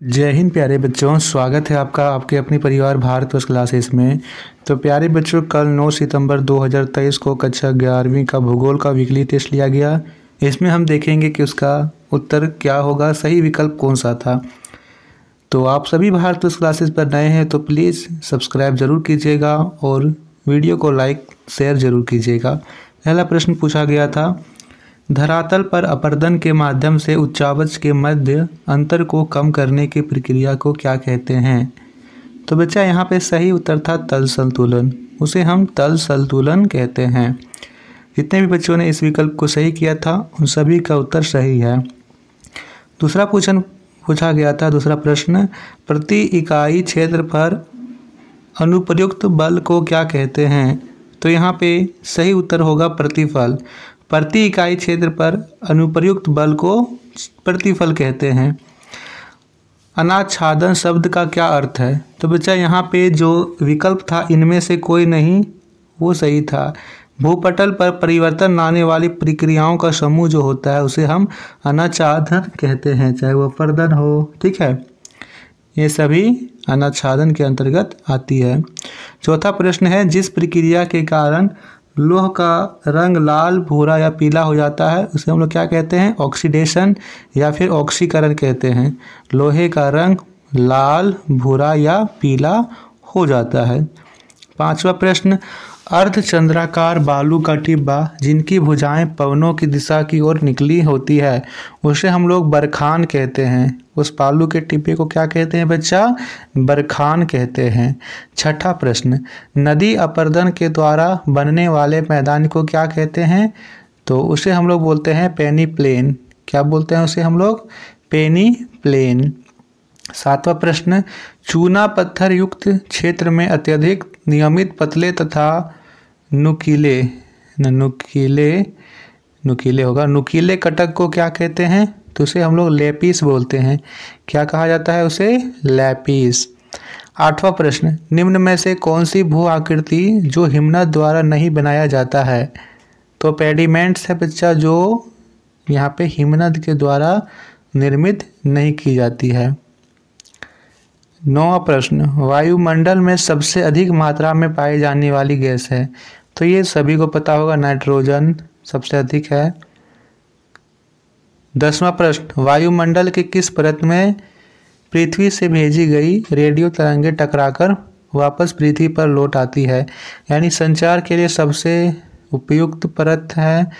जय हिंद प्यारे बच्चों, स्वागत है आपका आपके अपने परिवार भारतवर्ष क्लासेस में। तो प्यारे बच्चों, कल 9 सितंबर 2023 को कक्षा 11वीं का भूगोल का वीकली टेस्ट लिया गया। इसमें हम देखेंगे कि उसका उत्तर क्या होगा, सही विकल्प कौन सा था। तो आप सभी भारतवर्ष क्लासेस पर नए हैं तो प्लीज़ सब्सक्राइब ज़रूर कीजिएगा और वीडियो को लाइक शेयर ज़रूर कीजिएगा। पहला प्रश्न पूछा गया था, धरातल पर अपर्दन के माध्यम से उच्चावच के मध्य अंतर को कम करने की प्रक्रिया को क्या कहते हैं। तो बच्चा यहाँ पे सही उत्तर था तल संतुलन, उसे हम तल संतुलन कहते हैं। जितने भी बच्चों ने इस विकल्प को सही किया था उन सभी का उत्तर सही है। दूसरा पूछा गया था, दूसरा प्रश्न, प्रति इकाई क्षेत्र पर अनुप्रयुक्त बल को क्या कहते हैं। तो यहाँ पे सही उत्तर होगा प्रतिफल। प्रति इकाई क्षेत्र पर अनुप्रयुक्त बल को प्रतिफल कहते हैं। अनाच्छादन शब्द का क्या अर्थ है। तो बच्चा यहाँ पे जो विकल्प था इनमें से कोई नहीं वो सही था। भूपटल पर परिवर्तन लाने वाली प्रक्रियाओं का समूह जो होता है उसे हम अनाच्छादन कहते हैं, चाहे वो अपर्दन हो। ठीक है, ये सभी अनाच्छादन के अंतर्गत आती है। चौथा प्रश्न है, जिस प्रक्रिया के कारण लोह का रंग लाल, भूरा या पीला हो जाता है उसे हम लोग क्या कहते हैं, ऑक्सीडेशन या फिर ऑक्सीकरण कहते हैं। लोहे का रंग लाल, भूरा या पीला हो जाता है। पांचवा प्रश्न, अर्धचंद्राकार बालू का टिब्बा जिनकी भुजाएं पवनों की दिशा की ओर निकली होती है उसे हम लोग बरखान कहते हैं। उस बालू के टिब्बे को क्या कहते हैं बच्चा, बरखान कहते हैं। छठा प्रश्न, नदी अपर्दन के द्वारा बनने वाले मैदान को क्या कहते हैं। तो उसे हम लोग बोलते हैं पेनी प्लेन। क्या बोलते हैं उसे हम लोग, पेनी प्लेन। सातवां प्रश्न, चूना पत्थर युक्त क्षेत्र में अत्यधिक नियमित पतले तथा नुकीले कटक को क्या कहते हैं। तो उसे हम लोग लैपिस बोलते हैं। क्या कहा जाता है उसे, लैपिस। आठवां प्रश्न, निम्न में से कौन सी भू आकृति जो हिमनद द्वारा नहीं बनाया जाता है। तो पेडिमेंट्स है बच्चा, जो यहाँ पे हिमनद के द्वारा निर्मित नहीं की जाती है। नौवां प्रश्न, वायुमंडल में सबसे अधिक मात्रा में पाई जाने वाली गैस है। तो ये सभी को पता होगा, नाइट्रोजन सबसे अधिक है। 10वां प्रश्न, वायुमंडल के किस परत में पृथ्वी से भेजी गई रेडियो तरंगें टकराकर वापस पृथ्वी पर लौट आती है। यानी संचार के लिए सबसे उपयुक्त परत है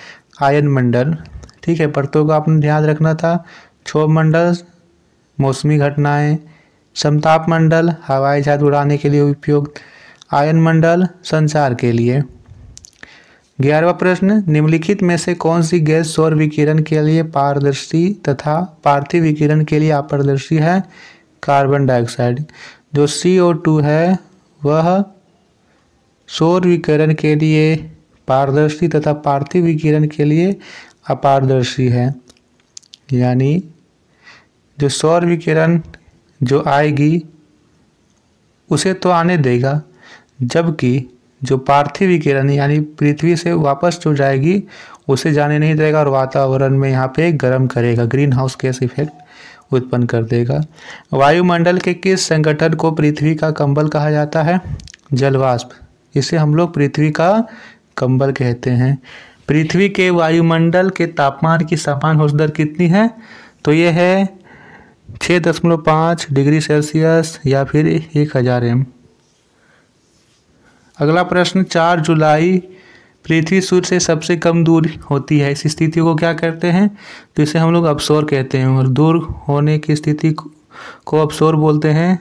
आयनमंडल। ठीक है, परतों का आपने ध्यान रखना था। क्षोभ मंडल मौसमी घटनाएं, समताप मंडल हवाई जहाज उड़ाने के लिए उपयुक्त, आयन मंडल संचार के लिए। 11वां प्रश्न, निम्नलिखित में से कौन सी गैस सौर विकिरण के लिए पारदर्शी तथा पार्थिव विकिरण के लिए अपारदर्शी है। Carbon dioxide. जो CO2 है वह सौर विकिरण के लिए पारदर्शी तथा पार्थिव विकिरण के लिए अपारदर्शी है। यानी जो सौर विकिरण जो आएगी उसे तो आने देगा, जबकि जो पार्थिव विकिरण यानी पृथ्वी से वापस जो जाएगी उसे जाने नहीं देगा और वातावरण में यहाँ पे गर्म करेगा, ग्रीन हाउस गैस इफेक्ट उत्पन्न कर देगा। वायुमंडल के किस संगठन को पृथ्वी का कंबल कहा जाता है। जलवाष्प। इसे हम लोग पृथ्वी का कंबल कहते हैं। पृथ्वी के वायुमंडल के तापमान की सामान्य औसत दर कितनी है। तो ये है 6.5 डिग्री सेल्सियस या फिर 1000 m। अगला प्रश्न, 4 जुलाई पृथ्वी सूर्य से सबसे कम दूर होती है, इस स्थिति को क्या कहते हैं। तो इसे हम लोग अपसौर कहते हैं। और दूर होने की स्थिति को अपसौर बोलते हैं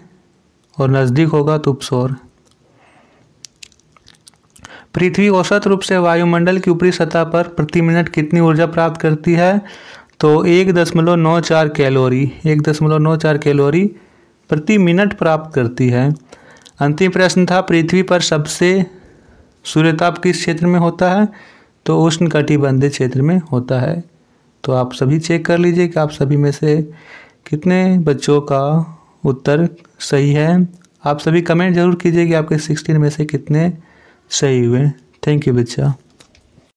और नज़दीक होगा तो उपसौर। पृथ्वी औसत रूप से वायुमंडल की ऊपरी सतह पर प्रति मिनट कितनी ऊर्जा प्राप्त करती है। तो 1.94 कैलोरी प्रति मिनट प्राप्त करती है। अंतिम प्रश्न था, पृथ्वी पर सबसे सूर्यताप किस क्षेत्र में होता है। तो उष्णकटिबंधीय क्षेत्र में होता है। तो आप सभी चेक कर लीजिए कि आप सभी में से कितने बच्चों का उत्तर सही है। आप सभी कमेंट जरूर कीजिए कि आपके 16 में से कितने सही हुए। थैंक यू बच्चा।